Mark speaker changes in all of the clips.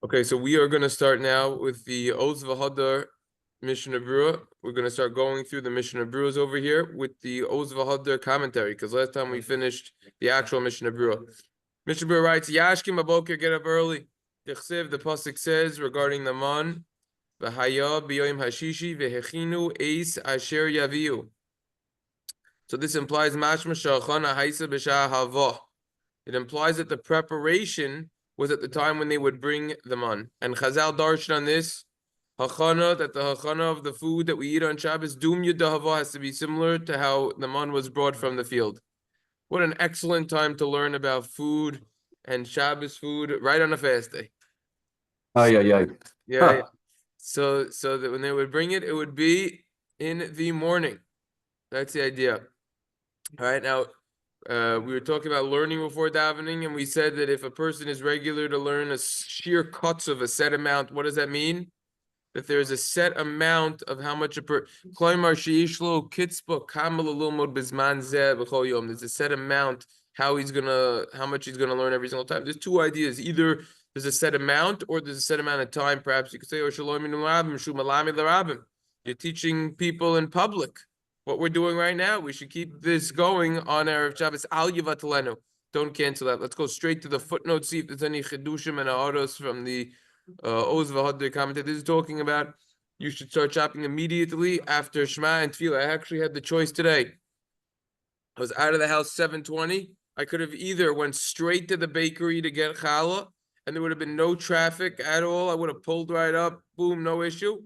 Speaker 1: Okay, so we are going to start now with the Oz V'Hadar Mishna Berura. We're going to start going through the Mishna Beruras over here with the Oz V'Hadar commentary, because last time we finished the actual Mishna Berura. Mishna Berura writes, Yashkim Aboker, get up early. Tichsev, the Pasuk says regarding the man, V'haya b'yoyim hashishi v'hechinu eis asher yaviu. So this implies mashma shachana haisa b'shah hava. It implies that the preparation was at the time when they would bring the man. And Chazal darshan on this, hachana, that the hachana of the food that we eat on Shabbos, dum yudahava, has to be similar to how the man was brought from the field. What an excellent time to learn about food and Shabbos food right on a fast day.
Speaker 2: Ay, ay, ay.
Speaker 1: Yeah. So that when they would bring it, it would be in the morning. That's the idea. All right, now we were talking about learning before davening, and we said that if a person is regular to learn a sheer cuts of a set amount, what does that mean? That there's a set amount of how much a there's a set amount how much he's gonna learn every single time. There's two ideas. Either there's a set amount or there's a set amount of time. Perhaps you could say, you're teaching people in public. What we're doing right now, we should keep this going on Erev Shabbos. Al Yivatalenu. Don't cancel that. Let's go straight to the footnote, see if there's any chidushim and aoros from the Oz V'Hadar commentary. This is talking about you should start shopping immediately after Shema and Tefillah. I actually had the choice today. I was out of the house 7:20. I could have either went straight to the bakery to get challah, and there would have been no traffic at all. I would have pulled right up, boom, no issue,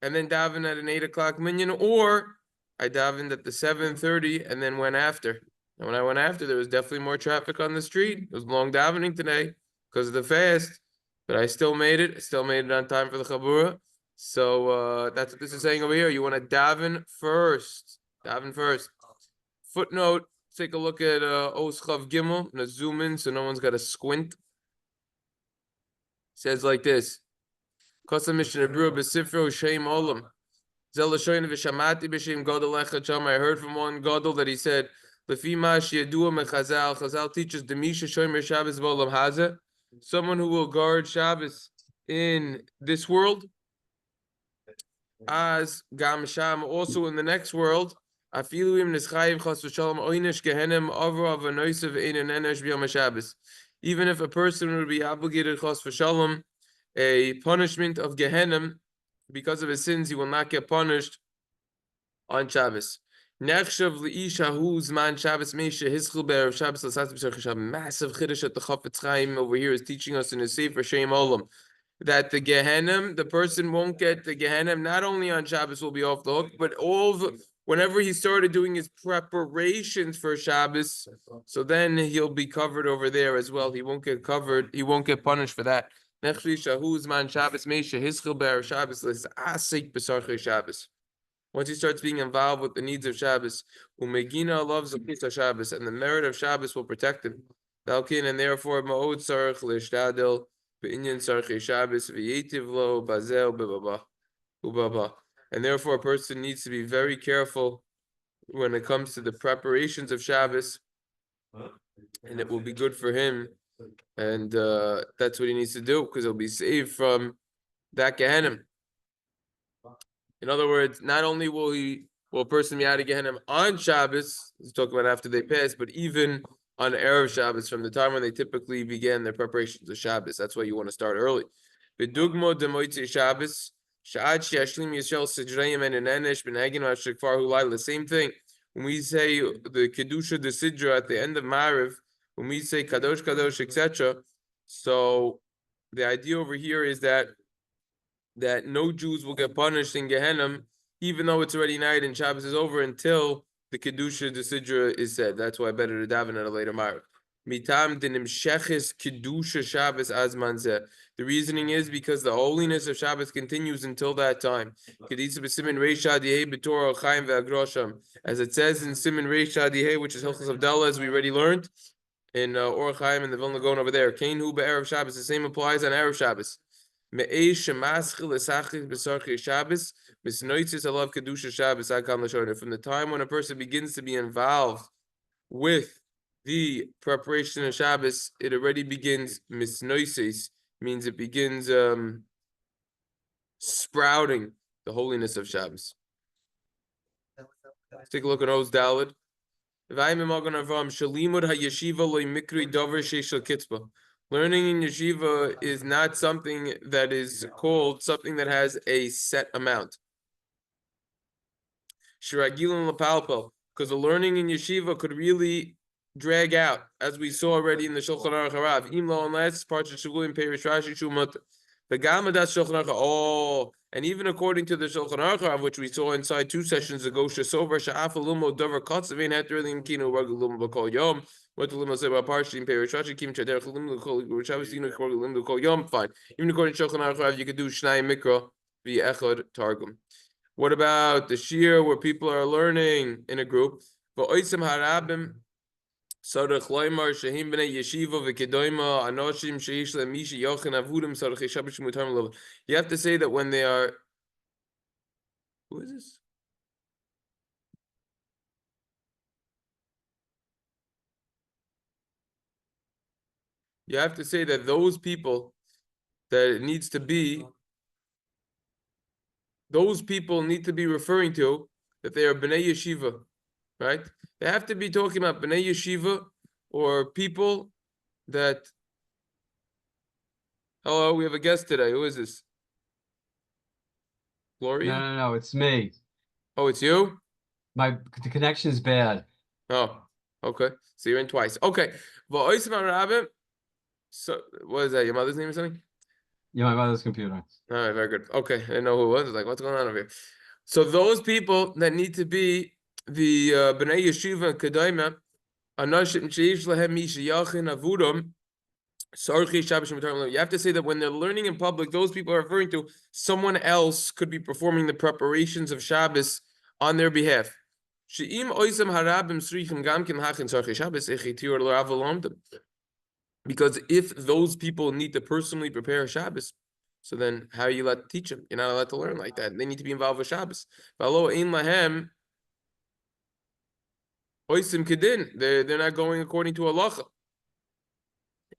Speaker 1: and then daven at an 8 o'clock minyan, or I davened at the 7:30 and then went after. And when I went after, there was definitely more traffic on the street. It was long davening today because of the fast, but I still made it. I still made it on time for the Chabura. So that's what this is saying over here. You want to daven first. Daven first. Footnote, take a look at Oz Chav Gimel. I'm going to zoom in so no one's got to squint. It says like this. Kosa Mishna Berura b'sifro Shem Olam. I heard from one gadol that he said, Chazal teaches someone who will guard Shabbos in this world, as gam sham, also in the next world. Even if a person would be obligated chas v'shalom, a punishment of Gehenim, because of his sins, he will not get punished on Shabbos. Nechshav liisha whose man Shabbos meisha hischul be'erev Shabbos l'sas b'shach. Massive chiddush at the Chafetz Chaim over here is teaching us in a Sefer Shem Olam that the Gehenim, the person won't get the Gehenim. Not only on Shabbos will be off the hook, but whenever he started doing his preparations for Shabbos, so then he'll be covered over there as well. He won't get covered. He won't get punished for that. Once he starts being involved with the needs of Shabbos, Umegina loves the Pisa Shabbos, and the merit of Shabbos will protect him. And therefore, Ma'od Sarach Lishtadil, Be'inyan Sarach Shabbos, V'yetiv Lo, Bazel, Ubaba. And therefore, a person needs to be very careful when it comes to the preparations of Shabbos, and it will be good for him. And that's what he needs to do, because he'll be saved from that Gehenim. In other words, not only will a person be out of Gehenim on Shabbos, he's talking about after they pass, but even on Erev Shabbos, from the time when they typically began their preparations of Shabbos. That's why you want to start early. B'dugmo demoitzi Shabbos, sha'ad she'ashlim yishel sidreim and enenesh b'nagin ha'shekfar hulayla. The same thing. When we say the Kedusha de Sidra at the end of Ma'ariv, when we say Kadosh, Kadosh, etc., so the idea over here is that no Jews will get punished in Gehenim, even though it's already night and Shabbos is over, until the Kedusha de Sidra is said. That's why better to daven at a later Ma'ariv. Mitam dinim sheches Kedusha Shabbos azman zeh. The reasoning is because the holiness of Shabbos continues until that time. As it says in Siman Reish Adihei, which is Hilchos Avdallah, as we already learned in Or Chaim and the Vilna Gaon over there. Kain hu be'erev Shabbos. The same applies on Erev Shabbos. Me'eish shemaschil esachich b'sarchei Shabbos misnoitzis alav kedusha Shabbos akam l'shona. From the time when a person begins to be involved with the preparation of Shabbos, it already begins misnoitzis. means it begins sprouting the holiness of Shabbos. Let's take a look at Oz Daled. Learning in yeshiva is not something that is called something that has a set amount. Because the learning in yeshiva could really drag out, as we saw already in the Shulchan Aruch Harav. Unless and even according to the Shulchan Aruch Harav, which we saw inside 2 sessions ago, Shasover Sha'af Alumo Dover Kotzavin Heterlim Kino Ragulum Bakol Yom. What the Limo say about Parshim Perishashi Kim Chader Chalim Kol Shabasino Kolim Kol Yom. Fine. Even according to Shulchan Aruch Harav, you could do Shnai Mikra via Echad Targum. What about the shir where people are learning in a group? V'oisem harabim sarach loymar shehim b'nei yeshiva v'kedoima anoshim sheish le'mishi yochin avudim sarach yeshabish mutar l'ov. You have to say that when they are. Who is this? You have to say that those people that it needs to be. Those people need to be referring to that they are b'nei yeshiva, right? They have to be talking about b'nei yeshiva or people that. Hello, we have a guest today. Who is this? Gloria?
Speaker 2: No, it's me.
Speaker 1: Oh, it's you?
Speaker 2: The connection's bad.
Speaker 1: Oh, okay. So you're in twice. Okay. So what is that? Your mother's name or something?
Speaker 2: Yeah, my mother's computer.
Speaker 1: All right, very good. Okay, I didn't know who it was. I was like, what's going on over here? So those people that need to be the B'nai Yeshiva and Kedaima, Anashim Sheish Lahem Mishayachin Avudam, Sarchi Shabbos Shematarim. You have to say that when they're learning in public, those people are referring to someone else could be performing the preparations of Shabbos on their behalf. She'im Oisam Harabim Srichim Gamkin Hachin Sarchi Shabbos Echitir L'Avalomdim. Because if those people need to personally prepare a so then how are you allowed to teach them? You're not allowed to learn like that. They need to be involved with Shabbos. They're not going according to halacha.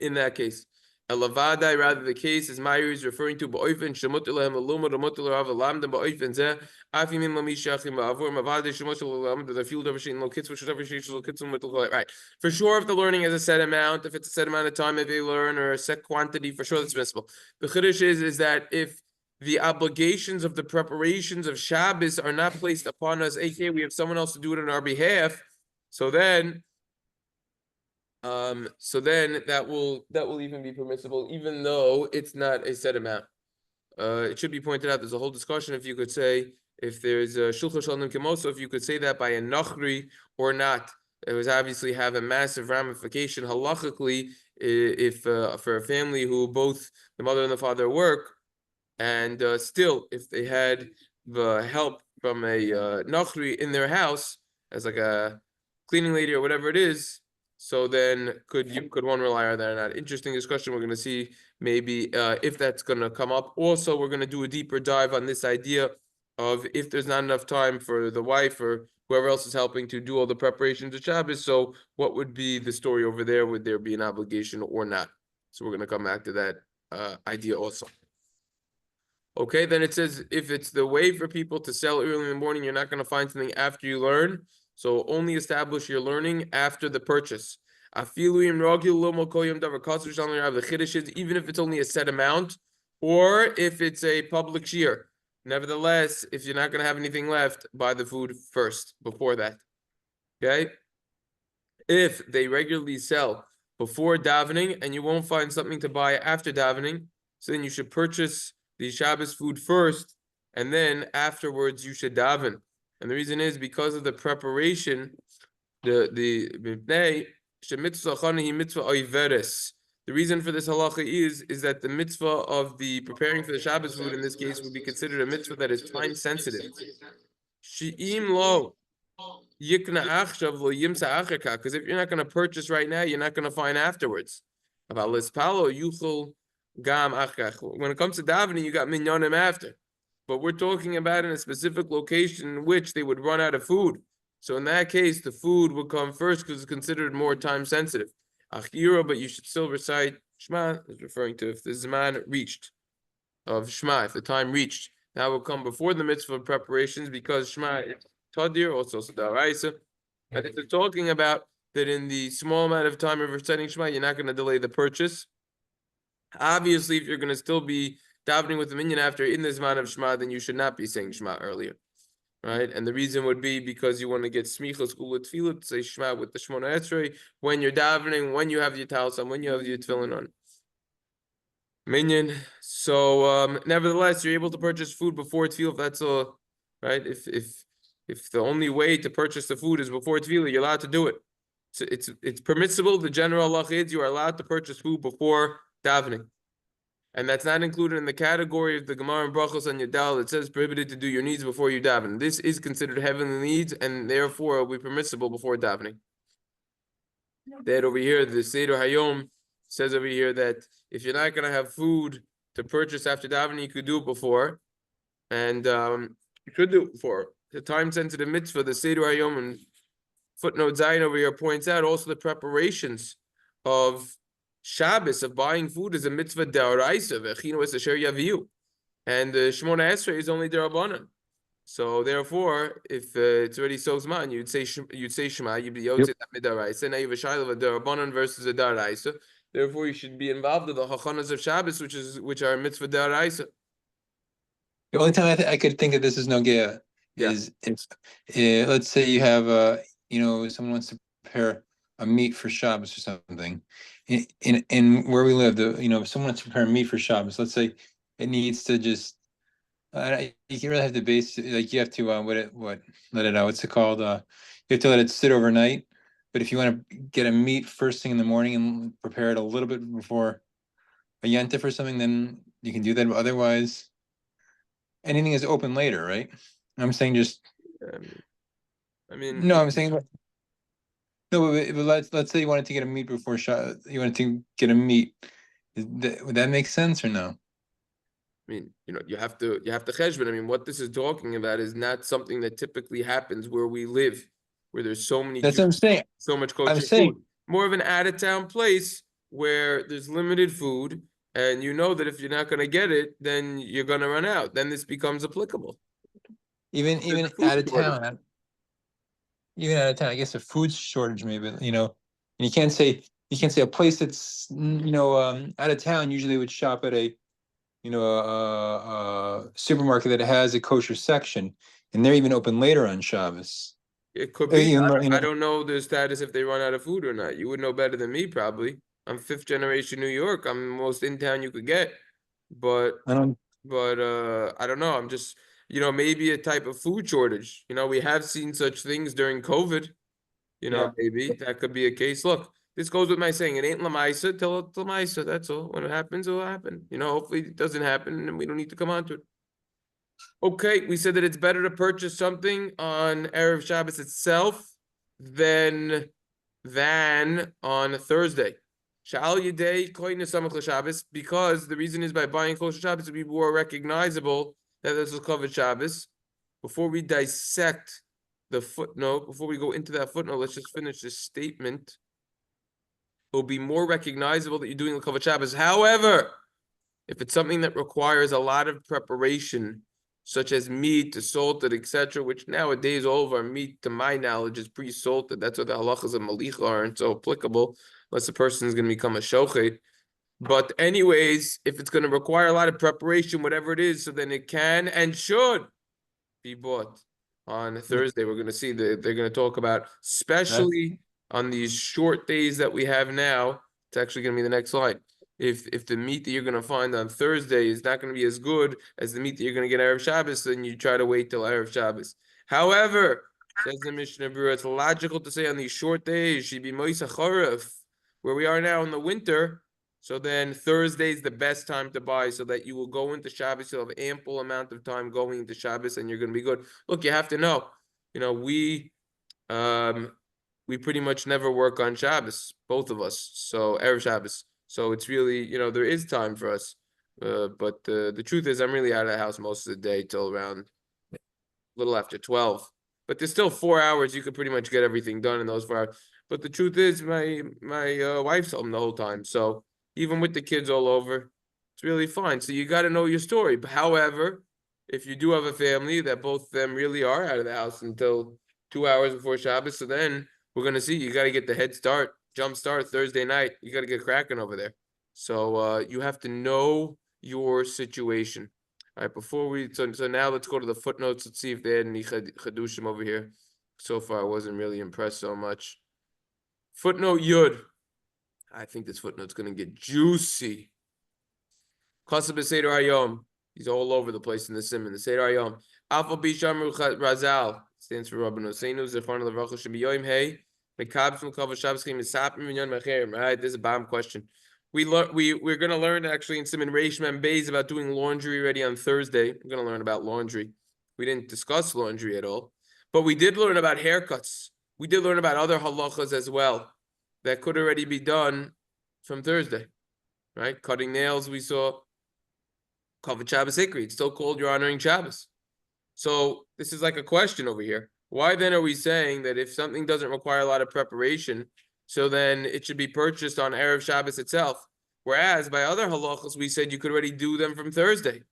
Speaker 1: In that case, Elavadai, rather the case is Meir is referring to Ba'oifen Shemutilahem Aluma Ramutil Rav Lamdam Ba'oifen Zeh Afimim Lamishachim Ba'avur Mavadi Shemutil Lamdam the field of Shin Lokitz which whatever Shish Lokitz Mutil. Right. For sure, if the learning is a set amount, if it's a set amount of time that they learn or a set quantity, for sure that's permissible. The Chiddush is that if the obligations of the preparations of Shabbos are not placed upon us, aka we have someone else to do it on our behalf, so then that will even be permissible, even though it's not a set amount. It should be pointed out there's a whole discussion if you could say if there's a shulchan shalom kemoso, if you could say that by a nachri or not. It would obviously have a massive ramification halachically if for a family who both the mother and the father work, and still if they had the help from a nachri in their house as like a cleaning lady or whatever it is. So then, could one rely on that or not? Interesting discussion. We're going to see maybe if that's going to come up. Also, we're going to do a deeper dive on this idea of if there's not enough time for the wife or whoever else is helping to do all the preparations of Shabbos. So, what would be the story over there? Would there be an obligation or not? So, we're going to come back to that idea also. Okay, then it says if it's the way for people to sell early in the morning, you're not going to find something after you learn. So only establish your learning after the purchase. The chiddush is even if it's only a set amount, or if it's a public shir. Nevertheless, if you're not going to have anything left, buy the food first before that. Okay? If they regularly sell before davening and you won't find something to buy after davening, so then you should purchase the Shabbos food first, and then afterwards you should daven. And the reason is because of the preparation, the reason for this halacha is that the mitzvah of the preparing for the Shabbos food in this case would be considered a mitzvah that is time sensitive. She'im lo yikna achshav lo yimsa achaka, because if you're not going to purchase right now, you're not going to find afterwards. About lispalo yuchol gam achach. When it comes to davening, you got minyanim after. But we're talking about in a specific location in which they would run out of food. So in that case, the food would come first because it's considered more time sensitive. Achira, but you should still recite Shema is referring to if the Zman reached of Shema, if the time reached. Now will come before the mitzvah preparations because Shema is Tadir, also Daraisa. And it's talking about that in the small amount of time of reciting Shema, you're not going to delay the purchase. Obviously, if you're going to still be davening with the minyan after in this amount of Shema, then you should not be saying Shema earlier. Right? And the reason would be because you want to get smichas ula tefillah to say Shema with the Shemona Esrei when you're davening, when you have your talis on, when you have your tefillin on. Minyan. So nevertheless, you're able to purchase food before tefillah if that's all right. If the only way to purchase the food is before tefillah, you're allowed to do it. So it's permissible. The general halach is you are allowed to purchase food before davening. And that's not included in the category of the Gemara and Brachos on Yadal that says prohibited to do your needs before you daven. This is considered heavenly needs and therefore will be permissible before davening. That over here, the Seder Hayom says over here that if you're not going to have food to purchase after davening, you could do it before. And you could do it before. The time-sensitive mitzvah, the Seder Hayom and footnote Zion over here points out also the preparations of Shabbos, of buying food, is a mitzvah d'oraisa, v'chinu es asher yaviu, and the Shemona Esrei is only d'Rabbanan. So therefore, if it's already so zman, you'd say Shema, you'd be yotzei that mid'oraisa. Now you have a shayla of d'Rabbanan versus a d'oraisa. Therefore, you should be involved with the hachanas of Shabbos, which are a mitzvah d'oraisa.
Speaker 3: The only time I could think that this is nogea is if let's say you have someone wants to prepare a meat for Shabbos or something. In where we live, if someone wants to prepare meat for Shabbos, let's say it needs to just you can really have to base like you have to let it out. What's it called? You have to let it sit overnight. But if you want to get a meat first thing in the morning and prepare it a little bit before a yontif or something, then you can do that. But otherwise, anything is open later, right? I'm saying just. No, I'm saying. No, but let's say you wanted to get a meat before you wanted to get a meat. Would that make sense or no?
Speaker 1: I mean, you have to cheshbon. I mean, what this is talking about is not something that typically happens where we live, where there's so many.
Speaker 3: That's what I'm saying.
Speaker 1: So much kosher food. More of an out-of-town place where there's limited food, and you know that if you're not going to get it, then you're going to run out. Then this becomes applicable.
Speaker 3: Even out of town. Even out of town, I guess a food shortage maybe, and you can't say a place that's out of town usually would shop at a supermarket that has a kosher section, and they're even open later on Shabbos.
Speaker 1: It could be. I don't know the status if they run out of food or not. You would know better than me, probably. I'm 5th generation New York. I'm the most in town you could get, but I don't know. I'm just. Maybe a type of food shortage. We have seen such things during COVID. Maybe that could be a case. Look, this goes with my saying, it ain't lamaisa till it's lamaisa. That's all. When it happens, it'll happen. Hopefully it doesn't happen and we don't need to come on to it. Okay, we said that it's better to purchase something on Erev Shabbos itself than on Thursday. Sha'al Yedei Koine Samach LaShabbos, because the reason is by buying kosher Shabbos to be more recognizable that this is covered Shabbos. Before we dissect the footnote, before we go into that footnote, let's just finish this statement. It will be more recognizable that you're doing the covered Shabbos. However, if it's something that requires a lot of preparation, such as meat, salted, etc., which nowadays all of our meat, to my knowledge, is pre-salted. That's what the halachas of malicha aren't so applicable, unless the person is going to become a shochet. But anyways, if it's going to require a lot of preparation, whatever it is, so then it can and should be bought on Thursday. We're going to see that they're going to talk about, especially on these short days that we have now. It's actually going to be the next slide. If the meat that you're going to find on Thursday is not going to be as good as the meat that you're going to get Erev Shabbos, then you try to wait till Erev Shabbos. However, says the Mishna Berura, it's logical to say on these short days, she'd be Moisa Charef, where we are now in the winter. So then Thursday is the best time to buy, so that you will go into Shabbos. You'll have ample amount of time going into Shabbos, and you're going to be good. Look, you have to know, we pretty much never work on Shabbos, both of us. So Erev Shabbos. So it's really, there is time for us. But the truth is, I'm really out of the house most of the day till around a little after 12. But there's still 4 hours. You could pretty much get everything done in those 4 hours. But the truth is, my wife's home the whole time. So even with the kids all over. It's really fine. So you got to know your story. But however, if you do have a family that both of them really are out of the house until 2 hours before Shabbos, so then we're going to see you got to get the head start, jump start Thursday night. You got to get cracking over there. So you have to know your situation. All right, before we, so now let's go to the footnotes. Let's see if they had any chadushim over here. So far, I wasn't really impressed so much. Footnote Yud. I think this footnote's going to get juicy. Kasab Seder Hayom. He's all over the place in the Simon. The Seder Hayom. Alpha Bishamru Razal stands for Rabbeinu Seinu Zechron Levracha Shemiyoim Hey. Mekab from Kavah Shabbos Chim Misapim Minyan Mecherim. Right, this is a bomb question. We're going to learn actually in Simon Reish Mem Beis about doing laundry ready on Thursday. We're going to learn about laundry. We didn't discuss laundry at all, but we did learn about haircuts. We did learn about other halachas as well that could already be done from Thursday, right? Cutting nails, we saw. Kavod Shabbos Hikri, it's still called you're honoring Shabbos. So this is like a question over here. Why then are we saying that if something doesn't require a lot of preparation, so then it should be purchased on Erev Shabbos itself? Whereas by other halachos, we said you could already do them from Thursday.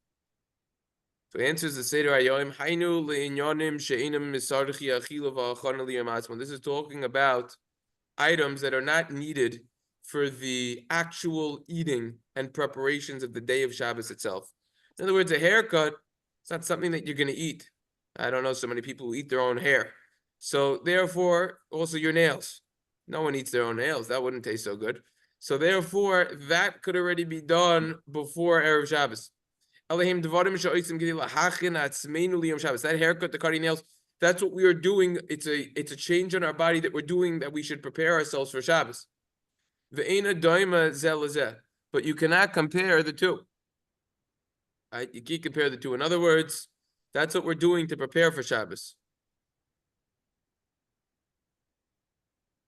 Speaker 1: So the answer is the Seder Hayoim, Hainu le'inyonim she'inim misarchi achilu v'achana liyom atzmon. This is talking about items that are not needed for the actual eating and preparations of the day of Shabbos itself. In other words, a haircut, it's not something that you're going to eat. I don't know so many people who eat their own hair. So therefore, also your nails. No one eats their own nails. That wouldn't taste so good. So therefore, that could already be done before Erev Shabbos. That haircut, the cutting nails, that's what we are doing. It's a change in our body that we're doing, that we should prepare ourselves for Shabbos. But you cannot compare the two. Right? You can't compare the two. In other words, that's what we're doing to prepare for Shabbos.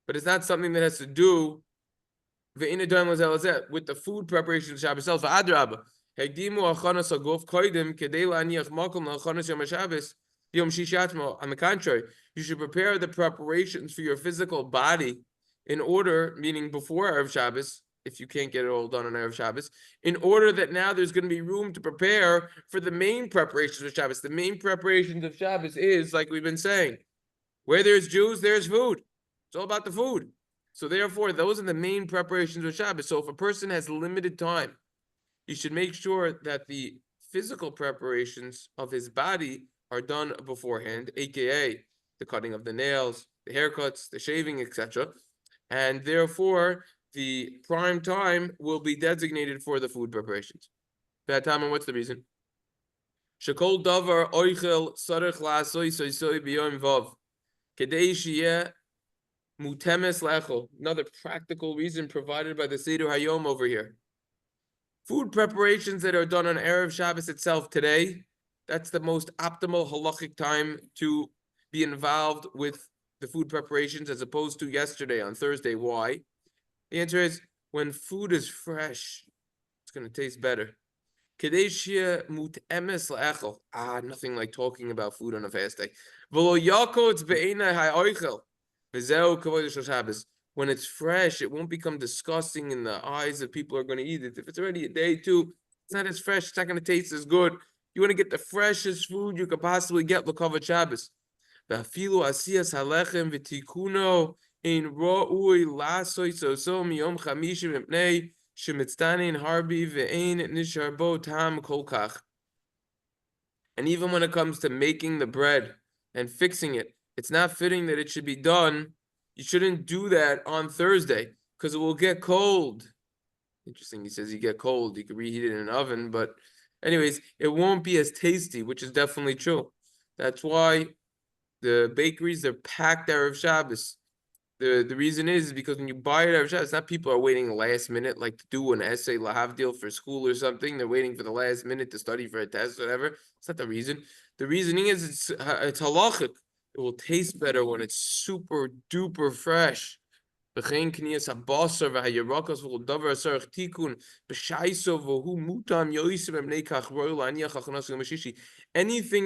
Speaker 1: But it's not something that has to do with the food preparation of Shabbos itself. On the contrary, you should prepare the preparations for your physical body in order, meaning before Erev Shabbos, if you can't get it all done on Erev Shabbos, in order that now there's going to be room to prepare for the main preparations of Shabbos. The main preparations of Shabbos is, like we've been saying, where there's Jews, there's food. It's all about the food. So therefore, those are the main preparations of Shabbos. So if a person has limited time, you should make sure that the physical preparations of his body are done beforehand, aka the cutting of the nails, the haircuts, the shaving, etc. And therefore, the prime time will be designated for the food preparations. Bad time, and what's the reason? Shekol davar oichel sarech la'asoi soisoi b'yom vav kedei sheyeh mutemes lechol. Another practical reason provided by the Seder Hayom over here. Food preparations that are done on Erev Shabbos itself today, that's the most optimal halachic time to be involved with the food preparations as opposed to yesterday on Thursday. Why? The answer is when food is fresh, it's going to taste better. Nothing like talking about food on a fast day. When it's fresh, it won't become disgusting in the eyes of people who are going to eat it. If it's already a day two, it's not as fresh, it's not going to taste as good. You want to get the freshest food you could possibly get l'kavod Shabbos. V'afilu asiyas halechem v'tikuno ein ro'ui lasoy so miyom chamishim mipnei shemitzdanein harbi ve'ein nisharbo tam kolkach. And even when it comes to making the bread and fixing it, it's not fitting that it should be done. You shouldn't do that on Thursday because it will get cold. Interesting. He says you get cold. You can reheat it in an oven, but anyways, it won't be as tasty, which is definitely true. That's why the bakeries, they're packed Erev Shabbos. The reason is because when you buy it Erev Shabbos, it's not people are waiting last minute, like to do an essay, lahavdil for school or something. They're waiting for the last minute to study for a test, whatever. It's not the reason. The reasoning is it's halachic. It will taste better when it's super duper fresh. Anything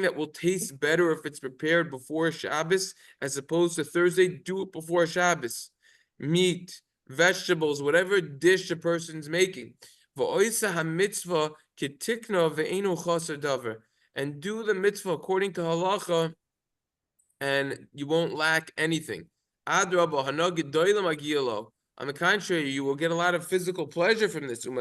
Speaker 1: that will taste better if it's prepared before Shabbos as opposed to Thursday, do it before Shabbos. Meat, vegetables, whatever dish a person's making. And do the mitzvah according to halacha, and you won't lack anything. On the contrary, you will get a lot of physical pleasure from this. And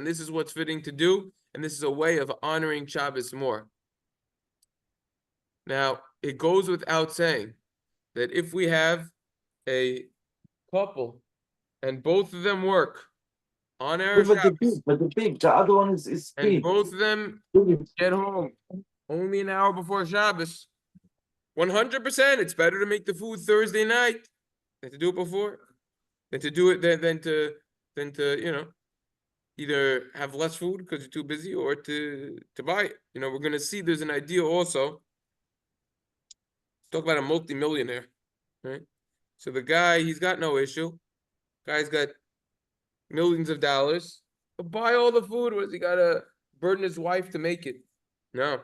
Speaker 1: this is what's fitting to do, and this is a way of honoring Shabbos more. Now, it goes without saying that if we have a couple and both of them work on Erev Shabbos,
Speaker 4: the other one is
Speaker 1: and
Speaker 4: speed.
Speaker 1: both of them get home only an hour before Shabbos, 100%, it's better to make the food Thursday night than to do it before, than to do it than to either have less food because you're too busy or to buy it. We're gonna see there's an idea also. Talk about a multi-millionaire, right? So the guy, he's got no issue. Guy's got millions of dollars. But buy all the food. What does he gotta burden his wife to make it? No.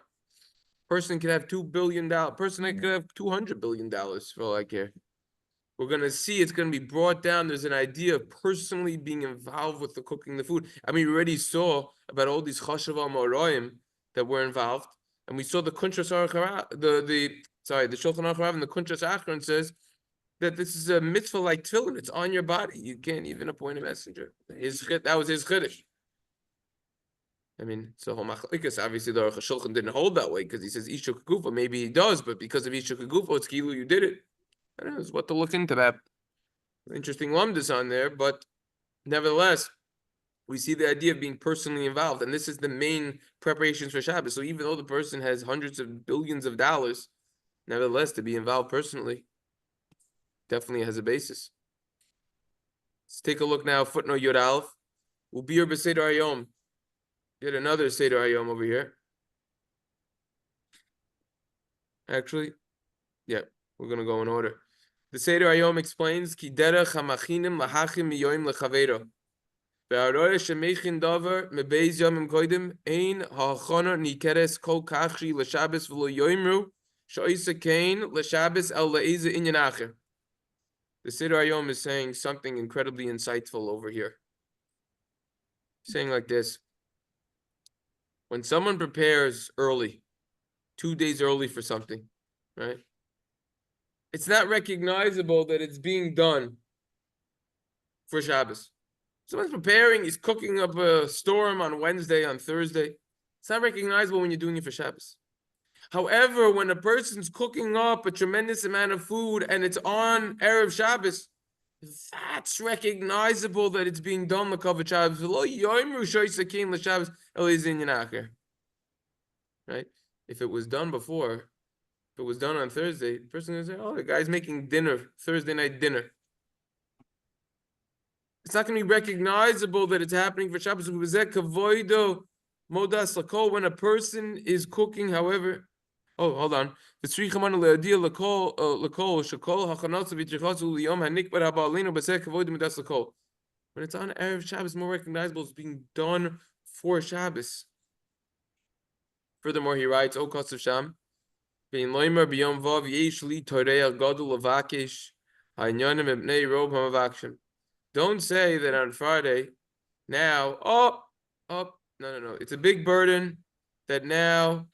Speaker 1: Person could have $2 billion. Person could have $200 billion for all I care. We're gonna see it's gonna be brought down. There's an idea of personally being involved with the cooking the food. I mean, we already saw about all these chashav al-moroim that were involved, and we saw the Kunshas the Shulchan Aruch Harav and the Kunshas Achron says that this is a mitzvah like tefillin. It's on your body. You can't even appoint a messenger. That was his chiddush. I mean, so machlokes. Obviously, the Aruch Shulchan didn't hold that way because he says Isha Kagufa. Maybe he does, but because of Isha Kagufa, it's kilu you did it. I don't know. It's what to look into that. Interesting lumdus on there, but nevertheless, we see the idea of being personally involved, and this is the main preparations for Shabbos. So even though the person has hundreds of billions of dollars, nevertheless, to be involved personally definitely has a basis. Let's take a look now. Footnote Yud Aleph. Ubir b'Seder Hayom. Yet another Seder Hayom over here. Actually, yeah, we're going to go in order. The Seder Hayom explains, Ki derech hamachinim lahachim miyoim lechaveiro. Ve'aroye shemechin davar mebeiz yomim koidim ein ha'achona nikeres kol kachri l'Shabbos v'lo yoimru sho'isa kain l'Shabbos el le'eze inyan acher. The Seder Hayom is saying something incredibly insightful over here. He's saying like this. When someone prepares early, 2 days early for something, right? It's not recognizable that it's being done for Shabbos. Someone's preparing, he's cooking up a storm on Wednesday, on Thursday. It's not recognizable when you're doing it for Shabbos. However, when a person's cooking up a tremendous amount of food and it's on Erev Shabbos, that's recognizable that it's being done l'kavod Shabbos. Right? If it was done before, if it was done on Thursday, the person is going to say, oh, the guy's making dinner, Thursday night dinner. It's not going to be recognizable that it's happening for Shabbos. When a person is cooking, however, oh, hold on. When it's on Erev Shabbos, it's more recognizable it's being done for Shabbos. Furthermore, he writes, O Kosav Sham, don't say that on Friday, now, no. It's a big burden that now,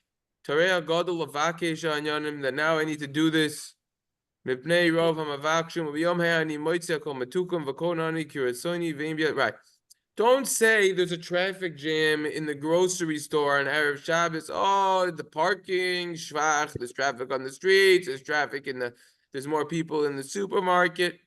Speaker 1: that now I need to do this. Right. Don't say there's a traffic jam in the grocery store on Erev Shabbos. Oh, the parking, shvach, there's traffic on the streets, there's more people in the supermarket.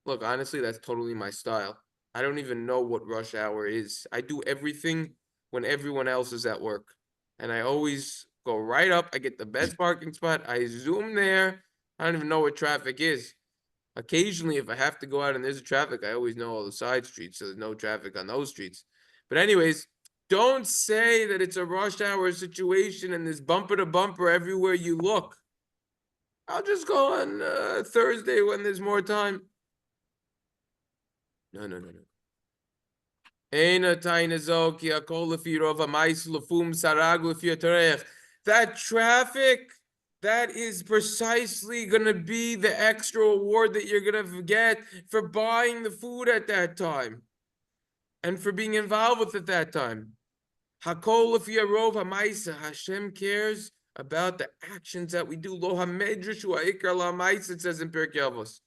Speaker 1: Look, honestly, that's totally my style. I don't even know what rush hour is. I do everything when everyone else is at work. And I always go right up. I get the best parking spot. I zoom there. I don't even know what traffic is. Occasionally, if I have to go out and there's traffic, I always know all the side streets, so there's no traffic on those streets. But anyways, don't say that it's a rush hour situation and there's bumper to bumper everywhere you look. I'll just go on Thursday when there's more time. No. That traffic that is precisely going to be the extra reward that you're going to get for buying the food at that time and for being involved with it at that time. Hakol Rov Hamaisa, Hashem cares about the actions that we do. Lo Hamedrash Ha'ikar La'Maisa, it says in Pirkei Avos.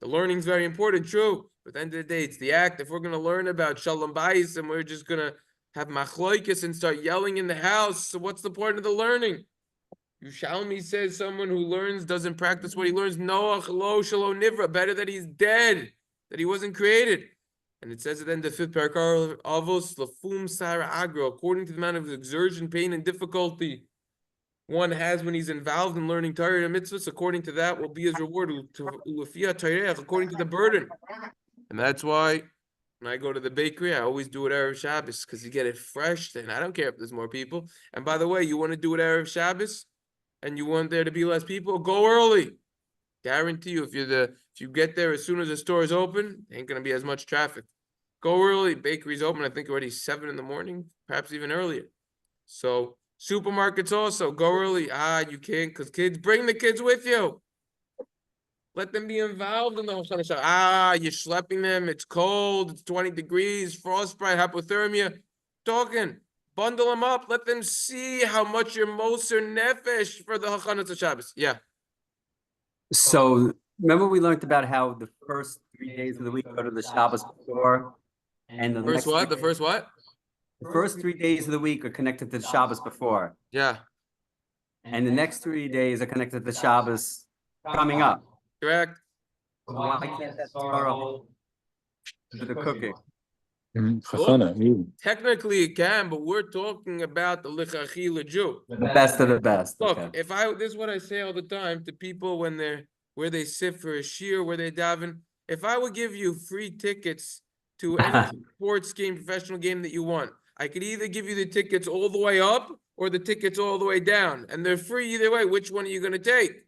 Speaker 1: The learning is very important, true. But at the end of the day, it's the act. If we're going to learn about Shalom Bayis and we're just going to have machloikis and start yelling in the house, so what's the point of the learning? Yushalmi says someone who learns doesn't practice what he learns. Noach lo shalom nivra. Better that he's dead, that he wasn't created. And it says at the end of the 5th parakar, avos lafum sara agro. According to the amount of exertion, pain, and difficulty one has when he's involved in learning Torah and mitzvahs, according to that will be his reward. According to the burden. And that's why when I go to the bakery, I always do it Erev Shabbos because you get it fresh. And I don't care if there's more people. And by the way, you want to do it Erev Shabbos? And you want there to be less people, go early. Guarantee you, if you get there as soon as the store is open, ain't gonna be as much traffic. Go early. Bakery's open, I think already 7 in the morning, perhaps even earlier. So supermarkets also go early. You can't because bring the kids with you. Let them be involved in the whole Shabbos. You're schlepping them. It's cold. It's 20 degrees. Frostbite, hypothermia. Talking. Bundle them up. Let them see how much you're moser nefesh for the Hachanah Shabbos. Yeah.
Speaker 4: So remember we learned about how the first 3 days of the week go to the Shabbos before, and the
Speaker 1: First
Speaker 4: next
Speaker 1: what? The first what?
Speaker 4: The first 3 days of the week are connected to the Shabbos before,
Speaker 1: Yeah.
Speaker 4: and the next 3 days are connected to the Shabbos coming up.
Speaker 1: Correct.
Speaker 4: Why can't that start to the cooking?
Speaker 1: Technically it can, but we're talking about the lichachila Jew.
Speaker 4: The best of the best.
Speaker 1: Look,
Speaker 4: Okay.
Speaker 1: this is what I say all the time to people when where they sit for a shiur, where they daven. If I would give you free tickets to any sports game, professional game that you want, I could either give you the tickets all the way up or the tickets all the way down, and they're free either way. Which one are you going to take?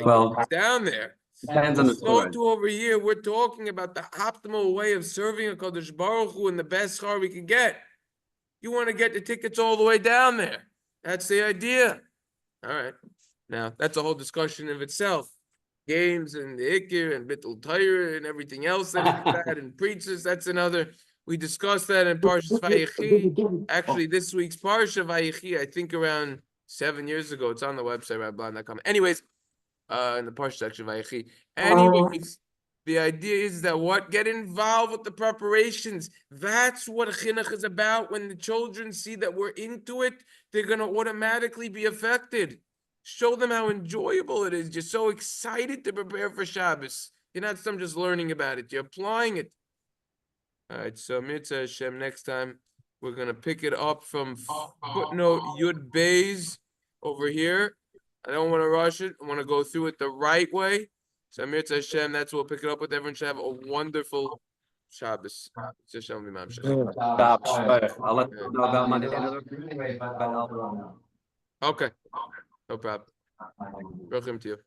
Speaker 4: Well,
Speaker 1: down there.
Speaker 4: depends on the
Speaker 1: So
Speaker 4: story.
Speaker 1: too over here, we're talking about the optimal way of serving a Kadosh Baruch Hu and the best schar we can get. You want to get the tickets all the way down there. That's the idea. All right. Now, that's a whole discussion of itself. Games and the Ikir and Bittul Torah and everything else that and preachers, that's another. We discussed that in Parshas Vayechi. Actually, this week's Parsha Vayechi, I think around 7 years ago. It's on the website, rabban.com. Anyways, in the Parsha section of Vayechi. Anyways, the idea is that get involved with the preparations. That's what chinuch is about. When the children see that we're into it, they're going to automatically be affected. Show them how enjoyable it is. You're so excited to prepare for Shabbos. You're not some just learning about it. You're applying it. All right, so Mitzvah Hashem, next time we're going to pick it up from footnote Yud Beis over here. I don't want to rush it. I want to go through it the right way. So Mitzvah Hashem, that's what we'll pick it up with. Everyone should have a wonderful Shabbos. Hashem Imam Shalom.
Speaker 4: I'll let them know about Monday.
Speaker 1: Okay. No problem. Welcome to you.